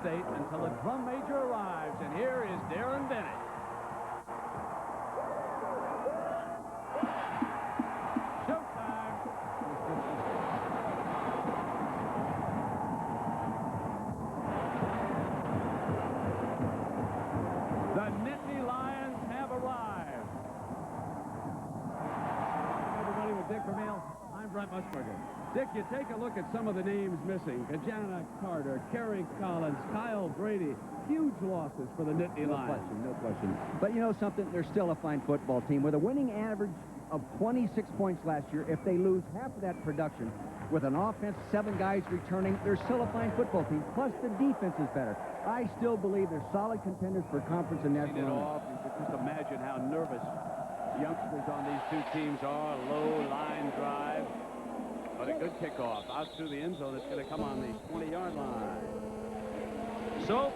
State until the drum major arrives. And here is Darren Bennett. Showtime. The Nittany Lions have arrived. Everybody with Dick Vermeil. I'm Brent Musburger. Dick, you take a look at some of the names missing. Kajana Carter, Kerry Collins, Kyle Brady. Huge losses for the Nittany Lions. No question. But you know something? They're still a fine football team. With a winning average of 26 points last year, if they lose half of that production, with an offense, 7 guys returning, they're still a fine football team. Plus, the defense is better. I still believe they're solid contenders for conference and national. You could just imagine how nervous youngsters on these two teams are. Low line drive. But a good kickoff out through the end zone. It's going to come on the 20-yard line. So,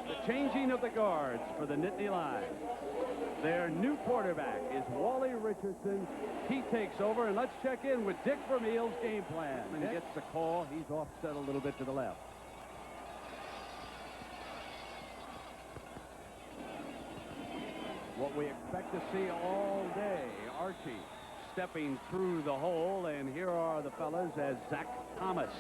the changing of the guards for the Nittany Lions. Their new quarterback is Wally Richardson. He takes over, and let's check in with Dick Vermeil's game plan. And he gets the call. He's offset a little bit to the left. What we expect to see all day, Archie stepping through the hole, and here are the fellas as Zach Thomas,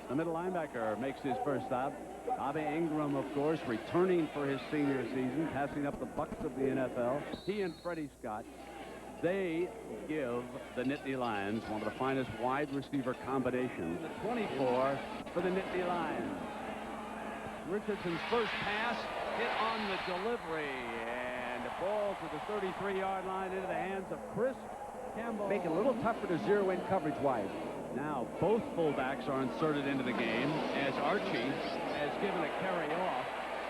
the middle linebacker, makes his first stop. Bobby Engram, of course, returning for his senior season, passing up the bucks of the NFL. He and Freddie Scott, they give the Nittany Lions one of the finest wide receiver combinations. The 24 for the Nittany Lions. Richardson's first pass hit on the delivery, and the ball to the 33-yard line into the hands of Chris Campbell. Make it a little tougher to zero in coverage-wise. Now both fullbacks are inserted into the game as Archie has given a carry off,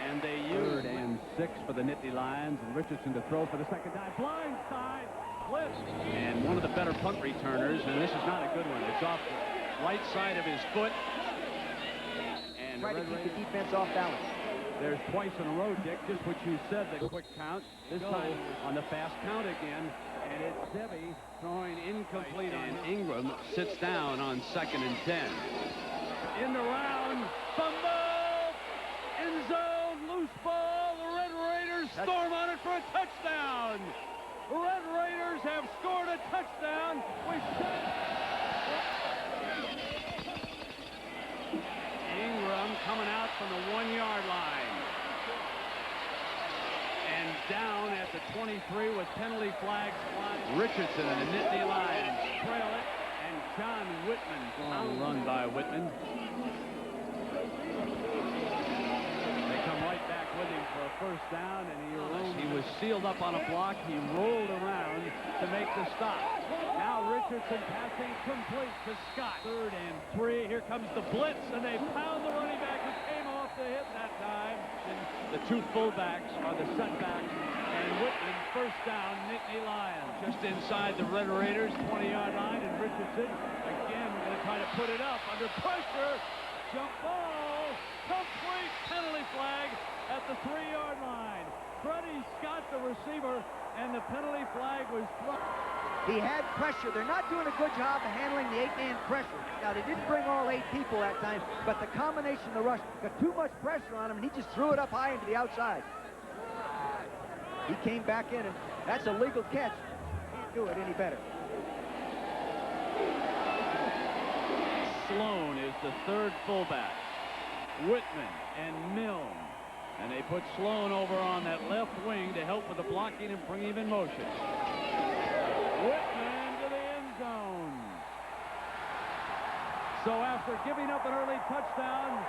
and they use 3rd and 6 for the Nittany Lions, and Richardson to throw for the second time. Blind side blitz, and one of the better punt returners, and this is not a good one. It's off the right side of his foot, and try to keep the defense off balance. There's twice in a row, Dick, just what you said, the quick count. This time on the fast count again. And it's Zebby throwing incomplete, and Engram sits down on 2nd and 10. In the round, fumble, end zone, loose ball. The Red Raiders storm on it for a touchdown. The Red Raiders have scored a touchdown. Engram coming out from the 1-yard line. And down at the 23 with penalty flags flying. Richardson and the Nittany Lions trail it, and John Whitman. Long run by Whitman. They come right back with him for a first down, and he was sealed up on a block. He rolled around to make the stop. Now Richardson passing complete to Scott. 3rd and 3. Here comes the blitz, and they pound the running back who came off the hit that time. And the two fullbacks are the setbacks, and Whitman first down, Nittany Lions. Just inside the Red Raiders 20-yard line, and Richardson again going to try to put it up under pressure. Jump ball, complete, penalty flag at the 3-yard line. Freddie Scott, the receiver, and the penalty flag was thrown. He had pressure. They're not doing a good job of handling the 8-man pressure. Now, they didn't bring all 8 people that time, but the combination of the rush got too much pressure on him, and he just threw it up high into the outside. He came back in, and that's a legal catch. Can't do it any better. Sloan is the 3rd fullback. Whitman and Milne. And they put Sloan over on that left wing to help with the blocking and bring him in motion. Whitman to the end zone. So after giving up an early touchdown,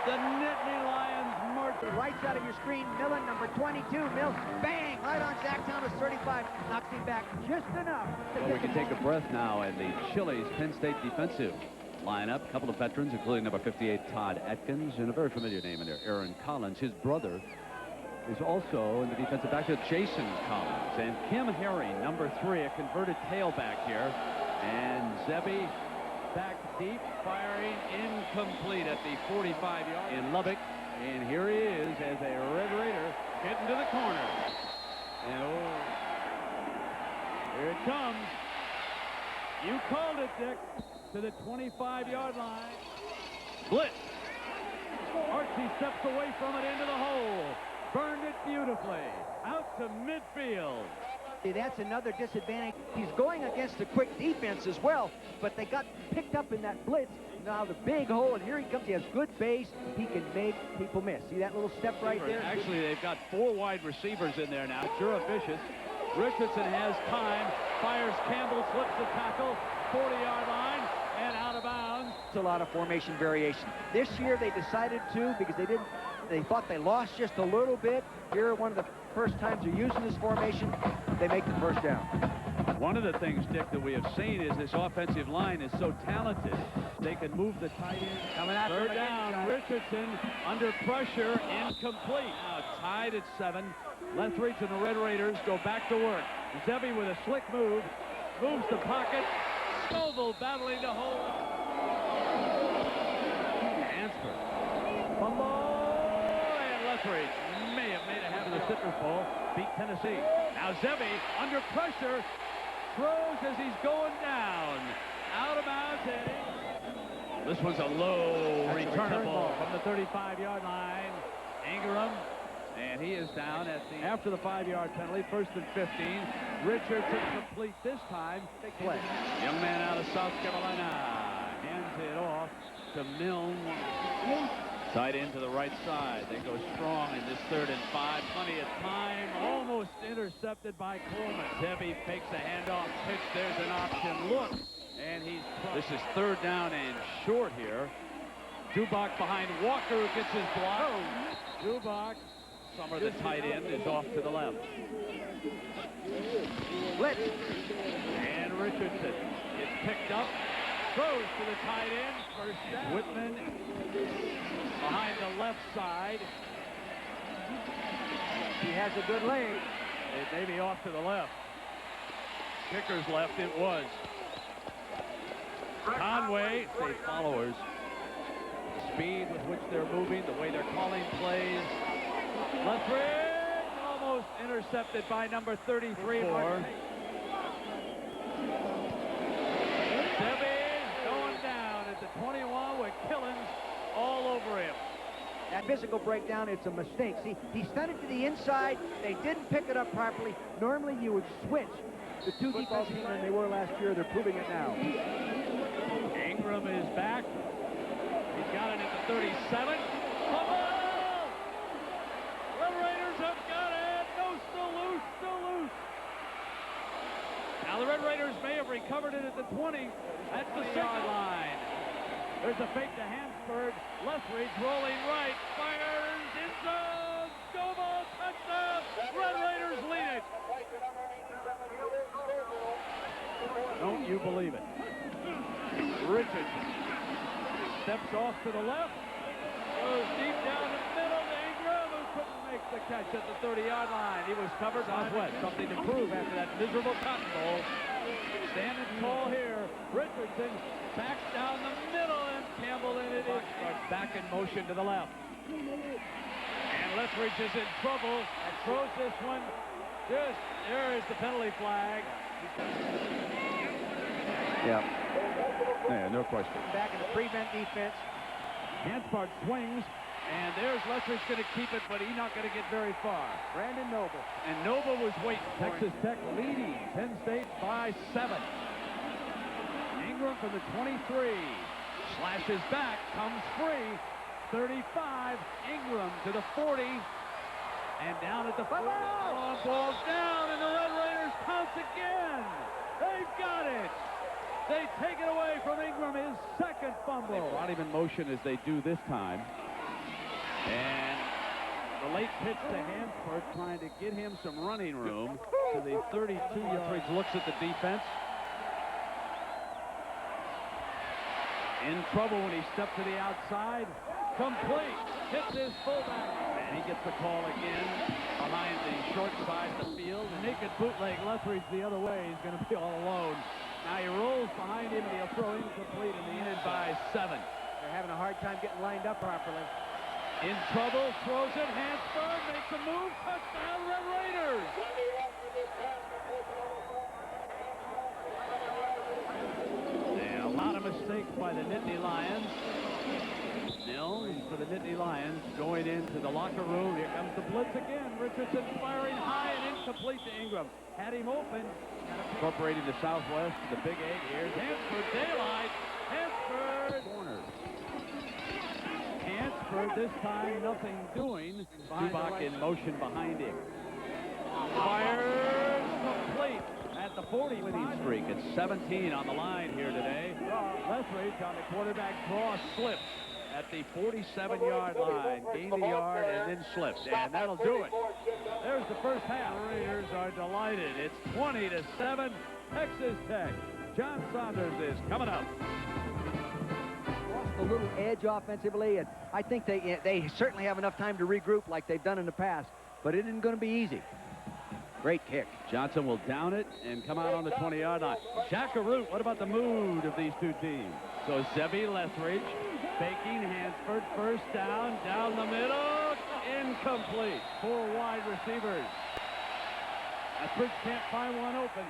the Nittany Lions march. Right side of your screen, Millen, number 22. Milne, bang, right on Zach Thomas, 35. Knocks him back just enough. Well, we can take a breath now at the Chili's Penn State defensive lineup. A couple of veterans, including number 58, Todd Atkins, and a very familiar name in there, Aaron Collins. His brother is also in the defensive backfield, Jason Collins. And Kim Harry, number 3, a converted tailback here. And Zebby back deep, firing incomplete at the 45-yard in Lubbock. And here he is as a Red Raider getting to the corner. And here it comes. You called it, Dick. To the 25-yard line. Blitz. Archie steps away from it into the hole. Burned it beautifully. Out to midfield. See, that's another disadvantage. He's going against a quick defense as well, but they got picked up in that blitz. Now the big hole, and here he comes. He has good base. He can make people miss. See that little step right there? Actually, they've got 4 wide receivers in there now. Jurevicious. Richardson has time. Fires Campbell, slips the tackle. 40-yard line, and out of bounds. It's a lot of formation variation. This year they decided to, because they thought they lost just a little bit. Here, one of the first times they're using this formation, they make the first down. One of the things, Dick, that we have seen is this offensive line is so talented. They can move the tight end. Coming out. Third down, Richardson under pressure, incomplete. Now tied at 7. Lethbridge and the Red Raiders go back to work. Zebby with a slick move, moves the pocket. Stovall battling to hold. Hansford. Fumble, and Lethbridge may have made a half of the Citrus Bowl. Beat Tennessee. Now Zebby under pressure. Throws as he's going down. Out of bounds. This one's a low return ball from the 35-yard line. Engram, and he is down after the 5-yard penalty. First and 15. Richardson complete this time. Big play. Young man out of South Carolina hands it off to Milne. Tight end to the right side. They go strong in this 3rd and 5. Plenty of time. Almost intercepted by Coleman. Zebby fakes a handoff pitch. There's an option look. And this is 3rd down and short here. Dubach behind Walker, who gets his block. Dubach, Summer, the tight end, is off to the left. Blitz. And Richardson is picked up. Throws to the tight end. First down. Whitman behind the left side. He has a good leg. It may be off to the left. Kicker's left, it was. Conway, say followers. Speed with which they're moving, the way they're calling plays. Lethbridge almost intercepted by number 33. Zebby's going down at the 21 with Killins all over him. That physical breakdown, it's a mistake. See, he stunted to the inside. They didn't pick it up properly. Normally, you would switch the 2 defensive teams than they were last year. They're proving it now. Engram is back. He's got it at the 37. Fumble! Red Raiders have got it. No, still loose, still loose. Now the Red Raiders may have recovered it at the 20. That's the 6-yard line. There's a fake to Hansford. Lethbridge rolling right. Fires in zone. Go ball, touchdown. Red Raiders lead it. Don't you believe it? Richardson steps off to the left. Goes deep down the middle to Engram, who couldn't make the catch at the 30-yard line. He was covered. Southwest, something to prove after that miserable Cotton Bowl. Standing tall here. Richardson backs down the middle, and Campbell in it is. Back in motion to the left. And Lethbridge is in trouble. And throws this one. Just there is the penalty flag. Yeah. Yeah, no question. Back in the prevent defense. Hansford swings, and there's Lethbridge going to keep it, but he's not going to get very far. Brandon Noble. And Noble was waiting for Texas Tech leading Penn State by 7. Engram from the 23. Slashes back, comes free. 35. Engram to the 40. And down at the 40. Ball's down, and the Red Raiders pounce again. They've got it. They take it away from Engram, his 2nd fumble. They brought him in motion as they do this time. And the late pitch to Hansford, trying to get him some running room to the 32-yard. Looks at the defense. In trouble when he stepped to the outside. Complete. Hits his fullback. And he gets the call again behind the short side of the field. The naked bootleg Lethbridge the other way. He's going to be all alone. Now he rolls behind him, and he'll throw incomplete in the end by 7. They're having a hard time getting lined up properly. In trouble, throws it. Hansford makes a move. Touchdown, Red Raiders. And a lot of mistakes by the Nittany Lions. Mills for the Nittany Lions going into the locker room. Here comes the blitz again. Richardson firing high and incomplete to Engram. Had him open. Incorporating the Southwest to the Big 8. Here's Hansford, daylight. Hansford. Corner. Hansford this time nothing doing. Dubach in motion behind him. Fires complete at the 40 winning streak. It's 17 on the line here today. Lethbridge on the quarterback draw slips at the 47-yard line. Gained a yard and then slipped. And that'll do it. There's the first half. The Raiders are delighted. It's 20-7. Texas Tech. John Saunders is coming up. Lost a little edge offensively, and I think they certainly have enough time to regroup like they've done in the past, but it isn't going to be easy. Great kick. Johnson will down it and come out on the 20-yard line. Jackaroot, what about the mood of these two teams? So Zebby Lethbridge faking Hansford, first down the middle, incomplete. 4 wide receivers. Lethbridge can't find one open,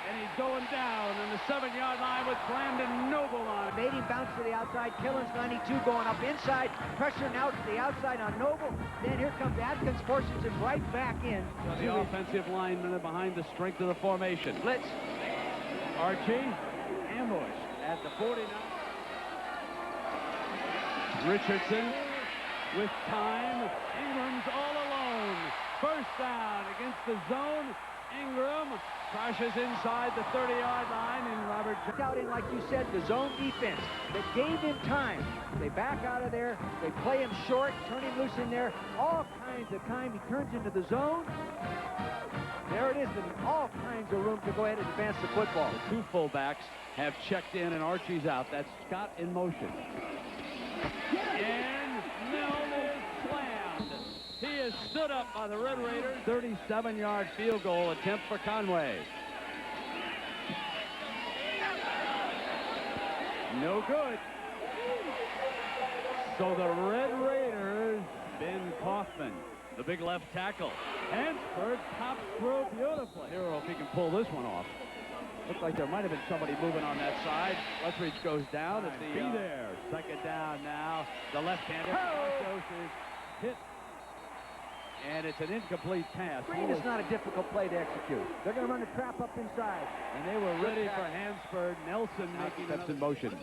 and he's going down on the 7-yard line with Brandon Noble on it. Made him bounce to the outside. Killen's 92 going up inside. Pressure now to the outside on Noble. Then here comes Atkins, forces him right back in. So the offensive linemen are behind the strength of the formation. Blitz. Archie, ambush at the 49. Richardson with time. Ingram's all alone. First down against the zone. Engram crashes inside the 30-yard line, and Robert out in, like you said, the zone defense. They gave him time. They back out of there. They play him short, turn him loose in there. All kinds of time. He turns into the zone. There it is, and all kinds of room to go ahead and advance the football. The 2 fullbacks have checked in, and Archie's out. That's Scott in motion. And Mills is slammed. He is stood up by the Red Raiders. 37-yard field goal attempt for Conway. No good. So the Red Raiders, Ben Kaufman, the big left tackle. Hansford pops through beautifully. Here, if he can pull this one off. Looks like there might have been somebody moving on that side. Lethbridge goes down at the... Be there. Second down now. The left-hander. Is hit. And it's an incomplete pass. Screen is not a difficult play to execute. They're going to run the trap up inside. And they were ready for Hansford. Nelson making steps in motion.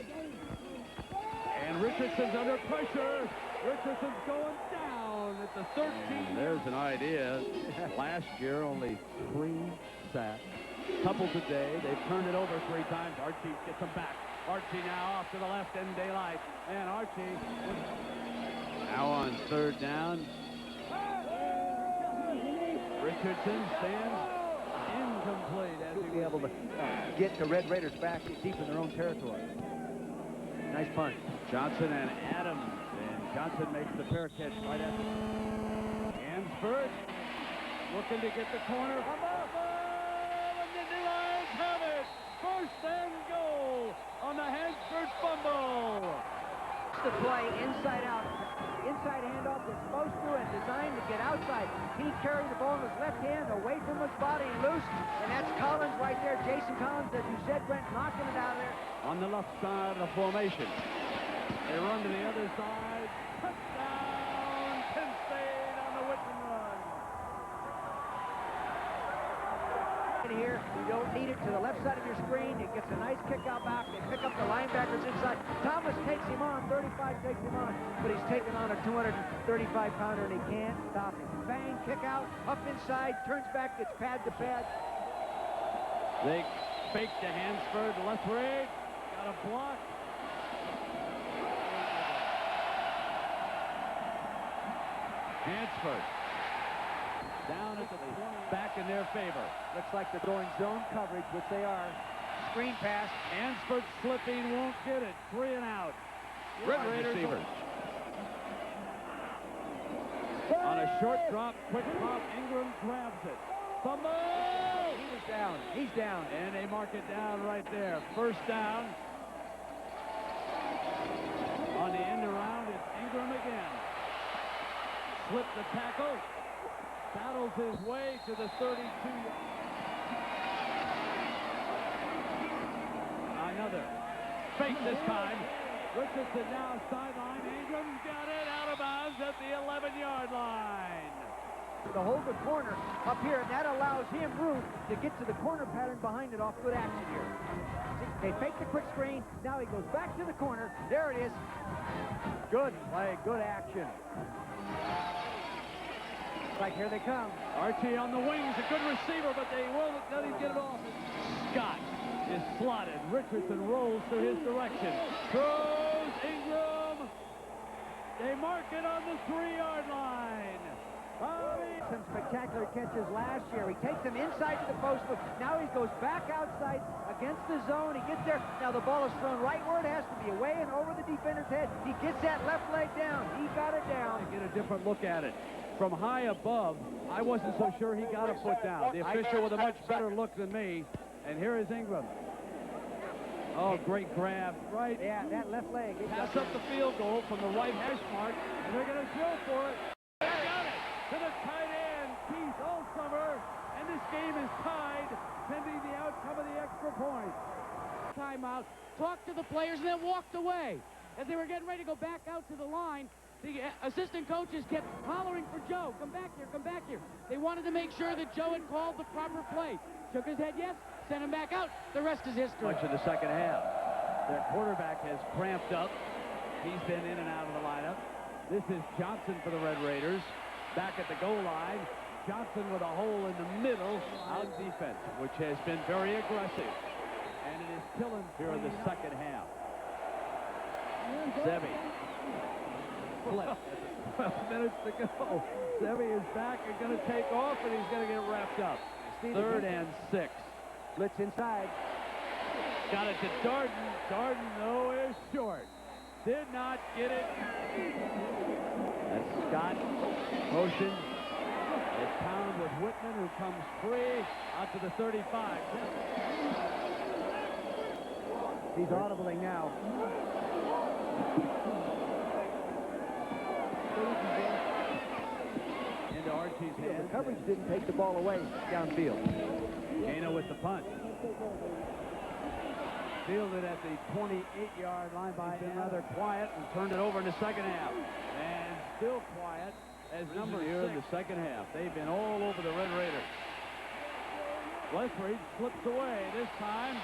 And Richardson's under pressure. Richardson's going down at the 13. And there's an idea. Last year, only 3 sacks. Couple today. They've turned it over 3 times. Archie gets them back. Archie now off to the left in daylight. And Archie now on 3rd down. Richardson stands incomplete as he be able to get the Red Raiders back deep in their own territory. Nice punt. Johnson and Adams, and Johnson makes the fair catch right at the Hansford looking to get the corner. The Nittany Lions have it. First and goal on the Hansford fumble. The play inside out. Inside handoff is supposed to and designed to get outside. He carried the ball in his left hand away from his body and loose. And that's Collins right there. Jason Collins, as you said, Brent, knocking it out of there. On the left side of the formation. They run to the other side. Touchdown, Penn State on the Whitman run. Here, you don't need it to the left side of your screen. It gets a nice kick out back. They pick up the linebackers inside. Thomas takes him on. 35 takes him on. But he's taking on a 235-pounder, and he can't stop him. Bang, kick out, up inside, turns back, gets pad to pad. They fake to Hansford. Lethbridge got a block. Hansford down at the back in their favor. Looks like they're going zone coverage, which they are. Screen pass. Hansford slipping, won't get it. 3 and out. Red Raiders receivers. On a short drop, quick drop, Engram grabs it. Fumble! He was down. He's down. And they mark it down right there. First down. On the end around, it's Engram again. Slip the tackle. Battles his way to the 32. Another fake this time. Richardson now sideline. Ingram's got it out of bounds at the 11-yard line. To hold the corner up here, and that allows him room to get to the corner pattern behind it off good action here. They fake the quick screen. Now he goes back to the corner. There it is. Good play, good action. Like here they come. Archie on the wings, a good receiver, but they won't let him get it off. Scott is slotted. Richardson rolls to his direction. Throws Engram. They mark it on the 3-yard line. Some spectacular catches last year. He takes them inside to the post. Now he goes back outside against the zone. He gets there. Now the ball is thrown right where it has to be, away and over the defender's head. He gets that left leg down. He got it down. Get a different look at it. From high above, I wasn't so sure he got a foot down. The official with a much better look than me. And here is Engram. Oh, great grab. Right. Yeah, that left leg. Pass up the field goal from the right hash mark. And they're going to throw for it. They got it to the tight end, Keith Olsummer. And this game is tied pending the outcome of the extra point. Timeout, talked to the players, and then walked away. As they were getting ready to go back out to the line, the assistant coaches kept hollering for Joe. Come back here, come back here. They wanted to make sure that Joe had called the proper play. Shook his head yes, sent him back out. The rest is history. Much of the second half. Their quarterback has cramped up. He's been in and out of the lineup. This is Johnson for the Red Raiders. Back at the goal line. Johnson with a hole in the middle. Out defense, which has been very aggressive. And it is killing here in the second half. Sebi. 12 minutes to go. Sebi is back and going to take off, and he's going to get wrapped up. 3rd and 6. Blitz inside. Got it to Darden. Darden, though, is short. Did not get it. That's Scott. Motion. They pound with Whitman, who comes free out to the 35. He's audibling now. Into Archie's hands. The coverage didn't take the ball away downfield. Gano with the punt. Fielded at the 28-yard line by rather quiet and turned it over in the second half. And still quiet as number here in the second half. They've been all over the Red Raiders. Lethbridge slips away this time.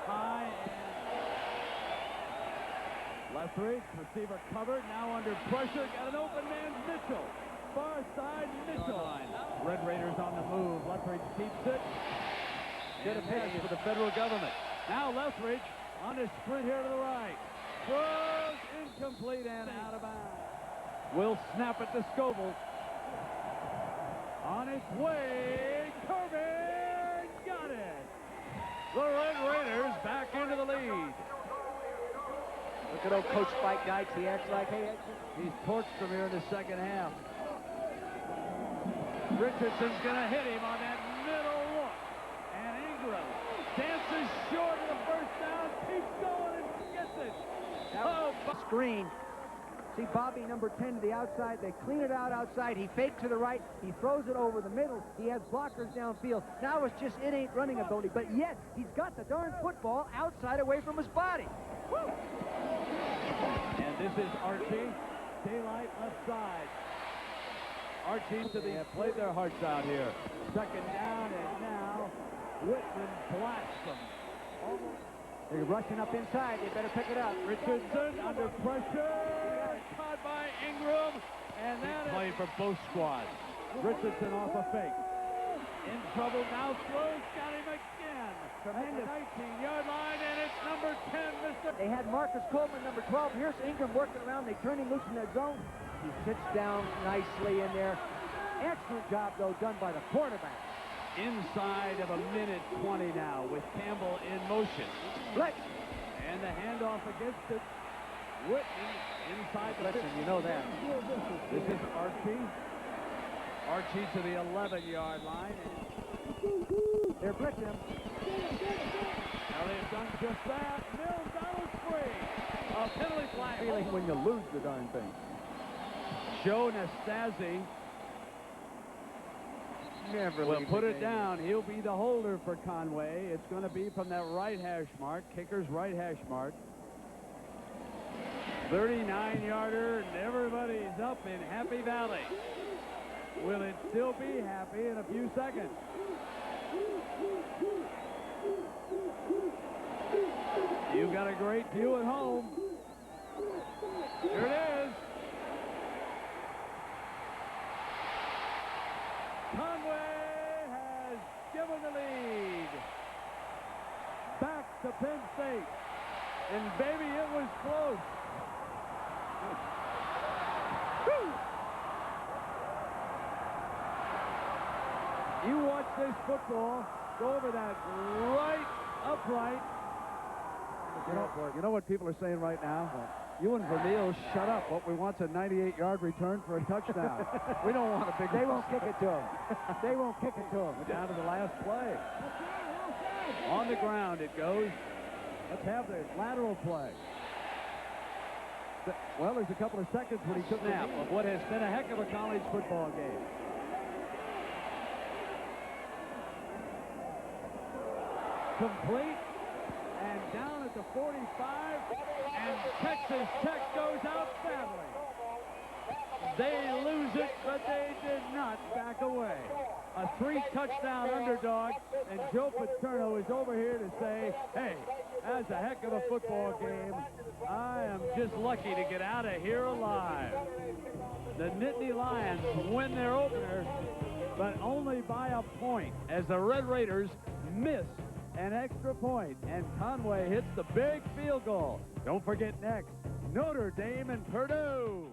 High and Lethbridge, receiver covered, now under pressure. Got an open man, Mitchell. Far side, Mitchell. Red Raiders on the move. Lethbridge keeps it. Good pass for the federal government. Now Lethbridge on his sprint here to the right. Throws incomplete and out of bounds. Will snap it to Scoble. On its way, Corbin got it. The Red Raiders back into the lead. Look at old Coach Spike Dykes. He acts like, hey, he's torched them here in the second half. Richardson's going to hit him on that middle look. And Engram dances short of the first down, keeps going and gets it. Oh, screen. See Bobby, number 10, to the outside. They clean it out outside. He faked to the right. He throws it over the middle. He has blockers downfield. Now it's just innate running ability. But yet, he's got the darn football outside away from his body. Woo! And this is Archie. Daylight left side. Archie to the played their hearts out here. Second down, and now Whitman blasts them. They're rushing up inside. They better pick it up. Richardson under pressure. Caught by Engram. And that is play for both squads. Richardson off a fake. In trouble now. Throws. Got him again. Tremendous. 19-yard line, and it's number 10, Mr. They had Marcus Coleman, number 12. Here's Engram working around. They turn him loose in their zone. He sits down nicely in there. Excellent job, though, done by the quarterback. Inside of a minute 20 now with Campbell in motion. Blitz. And the handoff against it. Whitman inside the Blitz, you know that. This is Archie. Archie to the 11-yard line. They're blitzing him. Now they've done just that. Mills out free. A penalty flag. Feeling when you lose the darn thing. Joe Nastasi will put it down. He'll be the holder for Conway. It's going to be from that right hash mark, kicker's right hash mark. 39-yarder, and everybody's up in Happy Valley. Will it still be happy in a few seconds? You've got a great view at home. Here it is. Conway has given the lead back to Penn State. And baby, it was close. Woo! You watch this football go over that right upright. You know what people are saying right now? You and Vermeil, shut up. What we want's a 98-yard return for a touchdown. We don't want a big... They won't kick it to him. They won't kick it to him. Down to the last play. On the ground it goes. Let's have the lateral play. Well, there's a couple of seconds when he took the snap of what has been a heck of a college football game. Complete. And down at the 45, and Texas Tech goes out badly. They lose it, but they did not back away. A 3-touchdown underdog, and Joe Paterno is over here to say, hey, that's a heck of a football game. I am just lucky to get out of here alive. The Nittany Lions win their opener, but only by a point, as the Red Raiders miss an extra point, and Conway hits the big field goal. Don't forget next, Notre Dame and Purdue.